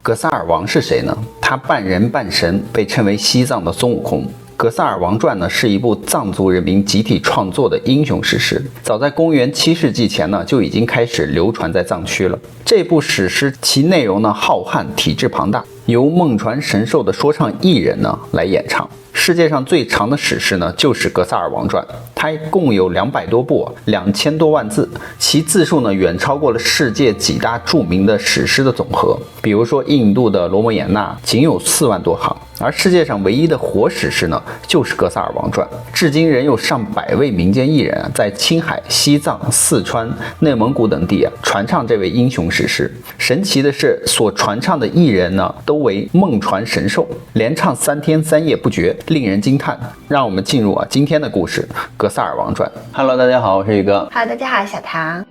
格萨尔王是谁呢？他半人半神，被称为西藏的孙悟空。格萨尔王传呢，是一部藏族人民集体创作的英雄史诗，早在公元7世纪前呢，就已经开始流传在藏区了。这部史诗其内容呢浩瀚，体制庞大，由梦传神兽的说唱艺人呢来演唱。世界上最长的史诗呢，就是《格萨尔王传》，它共有200多部，2000多万字，其字数呢远超过了世界几大著名的史诗的总和。比如说印度的《罗摩衍那》仅有4万多行，而世界上唯一的活史诗呢，就是《格萨尔王传》。至今仍有上百位民间艺人在青海、西藏、四川、内蒙古等地传唱这位英雄史诗。神奇的是，所传唱的艺人呢，都为梦传神兽，连唱3天3夜不绝，令人惊叹。让我们进入今天的故事《格萨尔王传》。Hello， 大家好，我是宇哥。Hello， 大家好，小唐。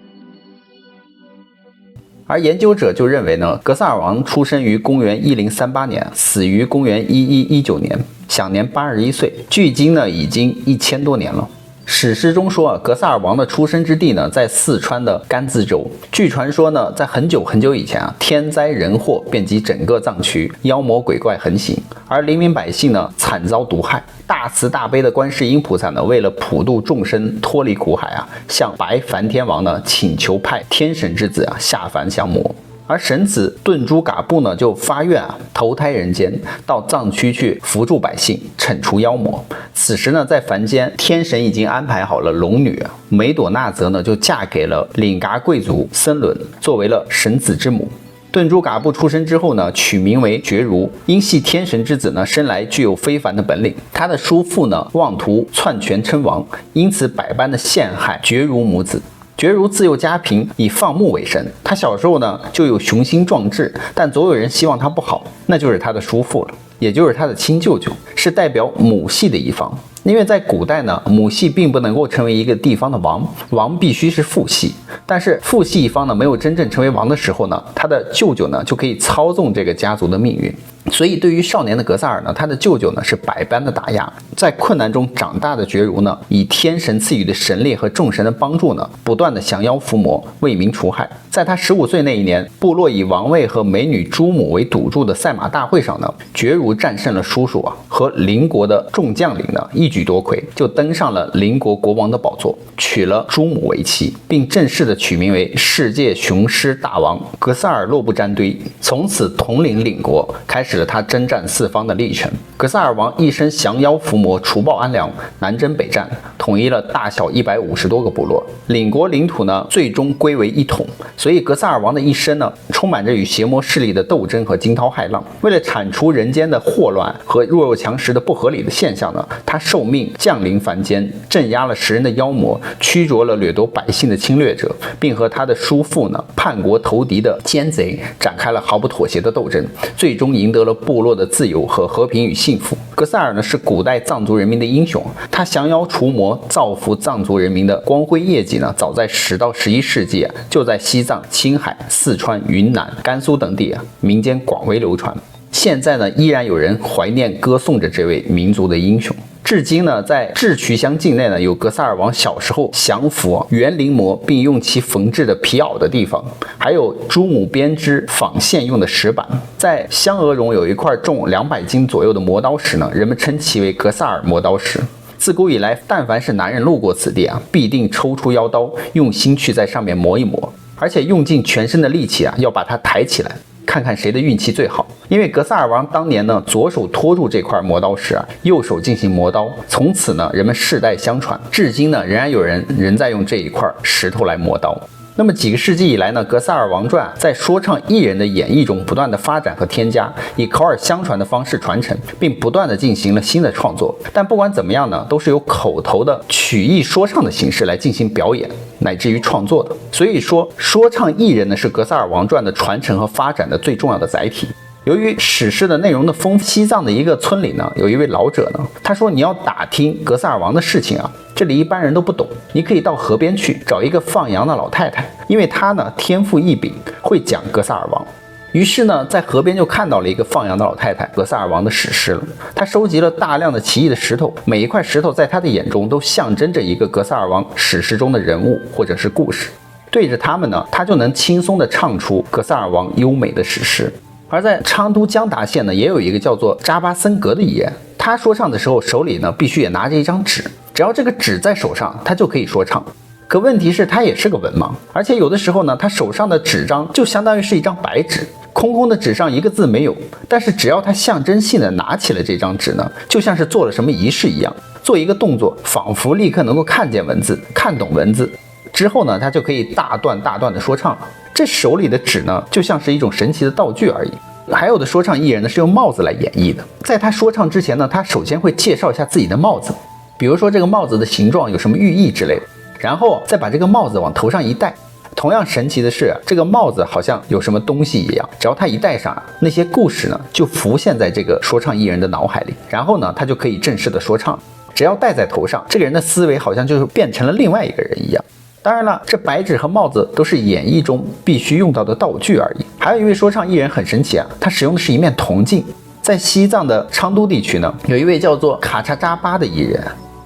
而研究者就认为呢，格萨尔王出生于公元1038年，死于公元1119年，享年81岁，距今呢已经1000多年了。史诗中说格萨尔王的出生之地呢，在四川的甘孜州。据传说呢，在很久很久以前天灾人祸遍及整个藏区，妖魔鬼怪横行，而黎民百姓呢惨遭毒害。大慈大悲的观世音菩萨呢，为了普度众生，脱离苦海向白梵天王呢请求派天神之子下凡降魔。而神子顿珠嘎布呢，就发愿投胎人间，到藏区去扶助百姓，惩除妖魔。此时呢，在凡间，天神已经安排好了龙女梅朵纳则呢，就嫁给了领嘎贵族森伦，作为了神子之母。顿珠嘎布出生之后呢，取名为觉如，因系天神之子呢，生来具有非凡的本领。他的叔父呢，妄图篡权称王，因此百般的陷害觉如母子。觉如自幼家贫，以放牧为生。他小时候呢就有雄心壮志，但总有人希望他不好，那就是他的叔父了，也就是他的亲舅舅，是代表母系的一方。因为在古代呢，母系并不能够成为一个地方的王，王必须是父系。但是父系一方呢没有真正成为王的时候呢，他的舅舅呢就可以操纵这个家族的命运。所以对于少年的格萨尔呢，他的舅舅呢是百般的打压。在困难中长大的觉如呢，以天神赐予的神力和众神的帮助呢，不断的降妖伏魔，为民除害。在他15岁那一年，部落以王位和美女朱母为赌注的赛马大会上呢，觉如战胜了叔叔和邻国的众将领呢，一举夺魁，就登上了邻国国王的宝座，娶了朱母为妻，并正式的取名为世界雄狮大王格萨尔洛布占堆。从此统领邻国，开始了他征战四方的历程。格萨尔王一生降妖伏魔，除暴安良，南征北战，统一了大小150多个部落，邻国领土呢最终归为一统。所以格萨尔王的一生呢，充满着与邪魔势力的斗争和惊涛骇浪。为了铲除人间的祸乱和弱肉强食的不合理的现象呢，他受命降临凡间，镇压了食人的妖魔，驱逐了掠夺百姓的侵略者，并和他的叔父呢叛国投敌的奸贼展开了毫不妥协的斗争，最终赢得了部落的自由和和平与幸福。格萨尔呢是古代藏族人民的英雄，他降妖除魔，造福藏族人民的光辉业绩呢，早在10到11世纪就在西藏、青海、四川、云南、甘肃等地民间广为流传。现在呢，依然有人怀念歌颂着这位民族的英雄。至今呢，在智渠乡境内呢，有格萨尔王小时候降服园灵魔并用其缝制的皮袄的地方，还有朱母编织纺线用的石板。在香鹅绒有一块重200斤左右的磨刀石呢，人们称其为格萨尔磨刀石。自古以来，但凡是男人路过此地必定抽出腰刀，用心去在上面磨一磨，而且用尽全身的力气要把它抬起来，看看谁的运气最好。因为格萨尔王当年呢，左手托住这块磨刀石右手进行磨刀，从此呢，人们世代相传，至今呢，仍然有人在用这一块石头来磨刀。那么几个世纪以来呢，格萨尔王传在说唱艺人的演绎中不断的发展和添加，以口耳相传的方式传承，并不断的进行了新的创作。但不管怎么样呢，都是由口头的曲艺说唱的形式来进行表演乃至于创作的。所以说，说唱艺人呢是格萨尔王传的传承和发展的最重要的载体。由于史诗的内容的丰富，西藏的一个村里呢，有一位老者呢，他说你要打听格萨尔王的事情这里一般人都不懂，你可以到河边去找一个放羊的老太太，因为她呢天赋异禀，会讲格萨尔王。于是呢，在河边就看到了一个放羊的老太太，格萨尔王的史诗了。他收集了大量的奇异的石头，每一块石头在他的眼中都象征着一个格萨尔王史诗中的人物或者是故事。对着他们呢，他就能轻松地唱出格萨尔王优美的史诗。而在昌都江达县呢，也有一个叫做扎巴森格的艺人，他说唱的时候手里呢必须也拿着一张纸，只要这个纸在手上，他就可以说唱。可问题是他也是个文盲，而且有的时候呢，他手上的纸张就相当于是一张白纸，空空的纸上一个字没有，但是只要他象征性的拿起了这张纸呢，就像是做了什么仪式一样，做一个动作，仿佛立刻能够看见文字，看懂文字之后呢，他就可以大段大段的说唱了。这手里的纸呢，就像是一种神奇的道具而已。还有的说唱艺人呢是用帽子来演绎的，在他说唱之前呢，他首先会介绍一下自己的帽子，比如说这个帽子的形状有什么寓意之类的，然后再把这个帽子往头上一戴。同样神奇的是，这个帽子好像有什么东西一样，只要他一戴上，那些故事呢就浮现在这个说唱艺人的脑海里，然后呢他就可以正式的说唱。只要戴在头上，这个人的思维好像就是变成了另外一个人一样。当然了，这白纸和帽子都是演绎中必须用到的道具而已。还有一位说唱艺人很神奇啊，他使用的是一面铜镜。在西藏的昌都地区呢，有一位叫做卡查扎巴的艺人，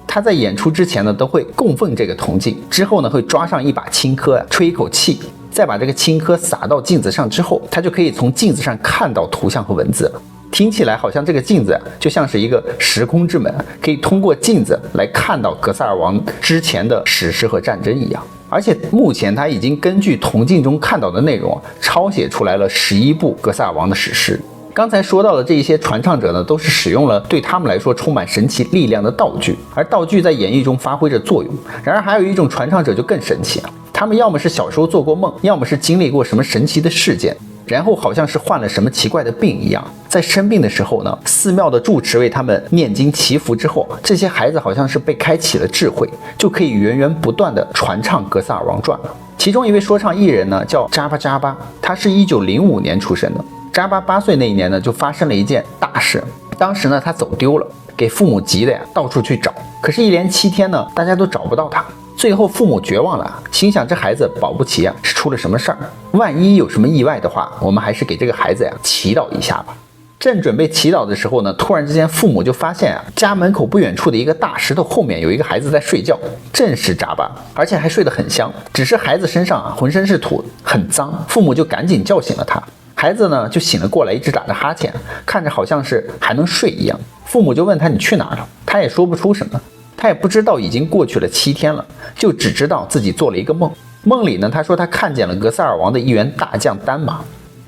他在演出之前呢都会供奉这个铜镜，之后呢会抓上一把青稞，吹一口气，再把这个青稞撒到镜子上之后，他就可以从镜子上看到图像和文字了。听起来好像这个镜子就像是一个时空之门，可以通过镜子来看到格萨尔王之前的史诗和战争一样。而且目前他已经根据铜镜中看到的内容抄写出来了11部格萨尔王的史诗。刚才说到的这一些传唱者呢，都是使用了对他们来说充满神奇力量的道具，而道具在演绎中发挥着作用。然而还有一种传唱者就更神奇了，他们要么是小时候做过梦，要么是经历过什么神奇的事件，然后好像是患了什么奇怪的病一样，在生病的时候呢，寺庙的住持为他们念经祈福之后，这些孩子好像是被开启了智慧，就可以源源不断的传唱格萨尔王传了。其中一位说唱艺人呢叫扎巴扎巴，他是1905年出生的。扎巴8岁那一年呢，就发生了一件大事。当时呢，他走丢了，给父母急的呀，到处去找。可是，一连7天呢，大家都找不到他。最后，父母绝望了，心想这孩子保不齐啊，是出了什么事儿。万一有什么意外的话，我们还是给这个孩子呀祈祷一下吧。正准备祈祷的时候呢，突然之间，父母就发现啊，家门口不远处的一个大石头后面有一个孩子在睡觉，正是扎巴，而且还睡得很香。只是孩子身上啊浑身是土，很脏，父母就赶紧叫醒了他。孩子呢就醒了过来，一直打着哈欠，看着好像是还能睡一样。父母就问他你去哪儿了，他也说不出什么，他也不知道已经过去了7天了，就只知道自己做了一个梦。梦里呢，他说他看见了格萨尔王的一员大将丹玛，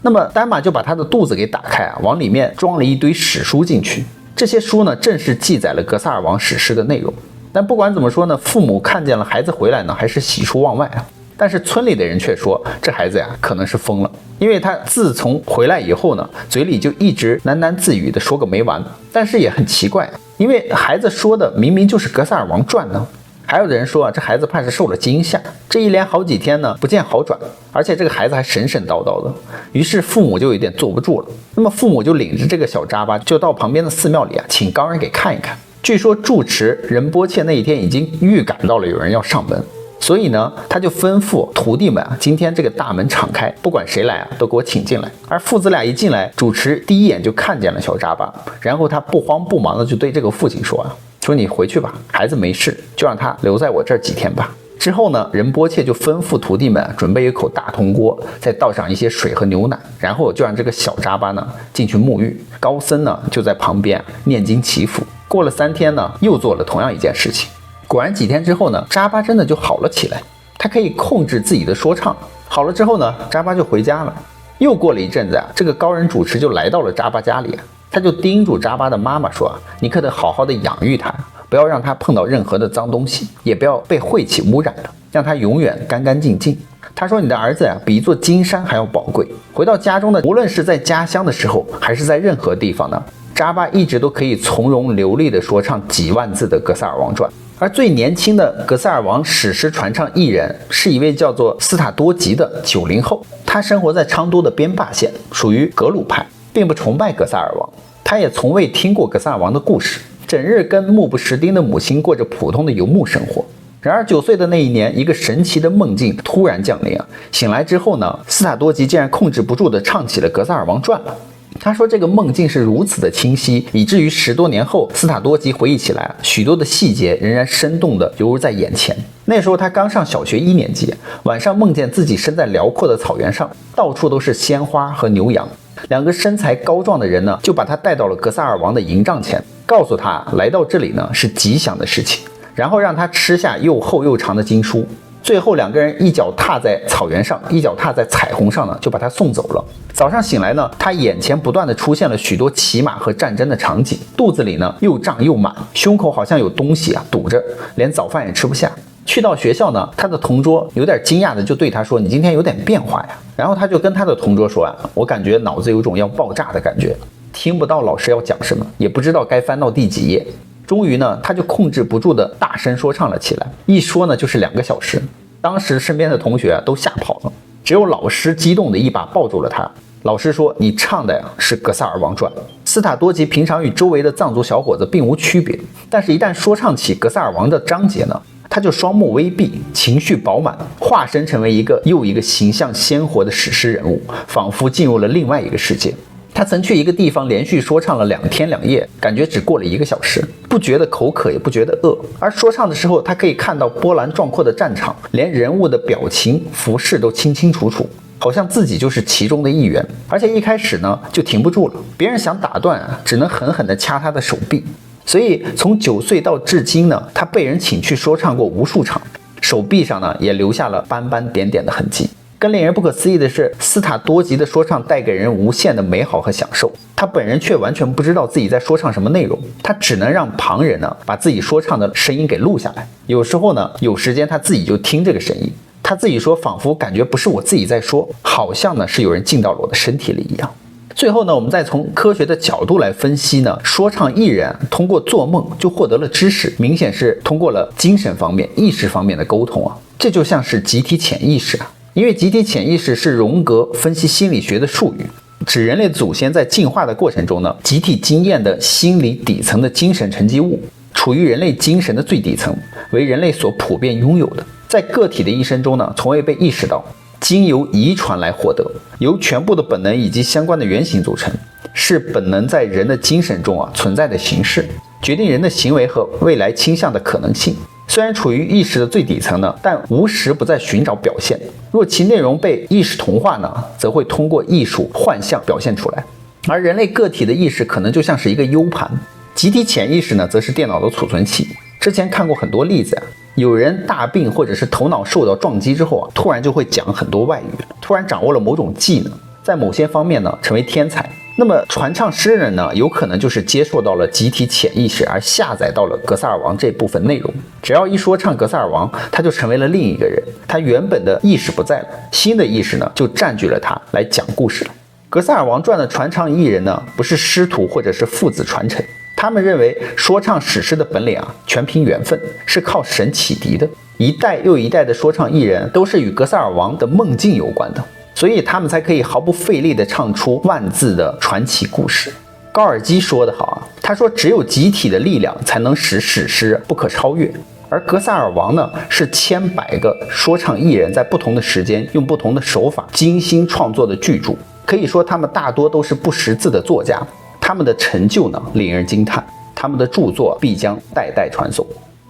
那么丹玛就把他的肚子给打开啊，往里面装了一堆史书进去。这些书呢，正是记载了格萨尔王史诗的内容。但不管怎么说呢，父母看见了孩子回来呢，还是喜出望外啊。但是村里的人却说，这孩子呀可能是疯了，因为他自从回来以后呢，嘴里就一直喃喃自语的说个没完。但是也很奇怪，因为孩子说的明明就是格萨尔王传呢。还有的人说啊，这孩子怕是受了惊吓，这一连好几天呢不见好转，而且这个孩子还神神叨叨的。于是父母就有点坐不住了，那么父母就领着这个小扎巴就到旁边的寺庙里啊，请高人给看一看。据说住持仁波切那一天已经预感到了有人要上门，所以呢，他就吩咐徒弟们啊，今天这个大门敞开，不管谁来啊，都给我请进来。而父子俩一进来，主持第一眼就看见了小扎巴，然后他不慌不忙的就对这个父亲说啊，说你回去吧，孩子没事，就让他留在我这儿几天吧。之后呢，仁波切就吩咐徒弟们准备一口大铜锅，再倒上一些水和牛奶，然后就让这个小扎巴呢进去沐浴。高僧呢就在旁边念经祈福。过了3天呢，又做了同样一件事情。果然几天之后呢，扎巴真的就好了起来，他可以控制自己的说唱。好了之后呢，扎巴就回家了。又过了一阵子啊，这个高人主持就来到了扎巴家里，他就叮嘱扎巴的妈妈说，你可得好好的养育他，不要让他碰到任何的脏东西，也不要被晦气污染了，让他永远干干净净。他说你的儿子呀，比一座金山还要宝贵。回到家中的，无论是在家乡的时候，还是在任何地方呢，扎巴一直都可以从容流利的说唱几万字的格萨尔王传。而最年轻的格萨尔王史诗传唱艺人是一位叫做斯塔多吉的90后，他生活在昌都的边坝县，属于格鲁派，并不崇拜格萨尔王。他也从未听过格萨尔王的故事，整日跟目不识丁的母亲过着普通的游牧生活。然而9岁的那一年，一个神奇的梦境突然降临啊！醒来之后呢，斯塔多吉竟然控制不住地唱起了格萨尔王传了。他说这个梦境是如此的清晰，以至于10多年后，斯塔多吉回忆起来，许多的细节仍然生动的犹如在眼前。那时候他刚上小学1年级，晚上梦见自己身在辽阔的草原上，到处都是鲜花和牛羊，两个身材高壮的人呢，就把他带到了格萨尔王的营帐前，告诉他来到这里呢是吉祥的事情，然后让他吃下又厚又长的经书。最后两个人一脚踏在草原上，一脚踏在彩虹上呢，就把他送走了。早上醒来呢，他眼前不断的出现了许多骑马和战争的场景，肚子里呢又胀又满，胸口好像有东西堵着，连早饭也吃不下。去到学校呢，他的同桌有点惊讶的就对他说：“你今天有点变化呀。”然后他就跟他的同桌说：“我感觉脑子有种要爆炸的感觉，听不到老师要讲什么，也不知道该翻到第几页。”终于呢，他就控制不住的大声说唱了起来，一说呢就是2个小时。当时身边的同学都吓跑了，只有老师激动的一把抱住了他。老师说：“你唱的呀是《格萨尔王传》。”斯塔多吉平常与周围的藏族小伙子并无区别，但是一旦说唱起格萨尔王的章节呢，他就双目微闭，情绪饱满，化身成为一个又一个形象鲜活的史诗人物，仿佛进入了另外一个世界。他曾去一个地方连续说唱了2天2夜，感觉只过了1个小时，不觉得口渴也不觉得饿。而说唱的时候，他可以看到波澜壮阔的战场，连人物的表情服饰都清清楚楚，好像自己就是其中的一员。而且一开始呢就停不住了，别人想打断只能狠狠地掐他的手臂。所以从9岁到至今呢，他被人请去说唱过无数场，手臂上呢也留下了斑斑点点的痕迹。更令人不可思议的是，斯塔多吉的说唱带给人无限的美好和享受，他本人却完全不知道自己在说唱什么内容，他只能让旁人呢把自己说唱的声音给录下来。有时候呢，有时间他自己就听这个声音，他自己说仿佛感觉不是我自己在说，好像呢是有人进到了我的身体里一样。最后呢，我们再从科学的角度来分析呢，说唱艺人通过做梦就获得了知识，明显是通过了精神方面、意识方面的沟通啊，这就像是集体潜意识啊。因为集体潜意识是荣格分析心理学的术语，指人类祖先在进化的过程中呢，集体经验的心理底层的精神沉积物，处于人类精神的最底层，为人类所普遍拥有的，在个体的一生中呢，从未被意识到，经由遗传来获得，由全部的本能以及相关的原型组成，是本能在人的精神中存在的形式，决定人的行为和未来倾向的可能性。虽然处于意识的最底层呢，但无时不在寻找表现。若其内容被意识同化呢，则会通过艺术幻象表现出来。而人类个体的意识可能就像是一个 U 盘，集体潜意识呢，则是电脑的储存器。之前看过很多例子有人大病或者是头脑受到撞击之后突然就会讲很多外语，突然掌握了某种技能，在某些方面呢成为天才。那么传唱诗人呢，有可能就是接受到了集体潜意识而下载到了格萨尔王这部分内容。只要一说唱格萨尔王，他就成为了另一个人，他原本的意识不在了，新的意识呢就占据了他来讲故事了。格萨尔王传的传唱艺人呢，不是师徒或者是父子传承，他们认为说唱史诗的本领全凭缘分，是靠神启迪的。一代又一代的说唱艺人都是与格萨尔王的梦境有关的，所以他们才可以毫不费力地唱出万字的传奇故事。高尔基说得好他说只有集体的力量才能使史诗不可超越。而格萨尔王呢，是千百个说唱艺人在不同的时间用不同的手法精心创作的巨著，可以说他们大多都是不识字的作家，他们的成就呢令人惊叹，他们的著作必将代代传颂。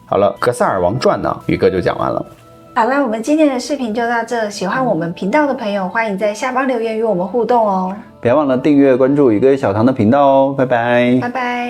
好了，格萨尔王传呢，宇哥就讲完了。好了，我们今天的视频就到这。喜欢我们频道的朋友，欢迎在下方留言与我们互动哦。别忘了订阅关注宇哥小唐的频道哦，拜拜。拜拜。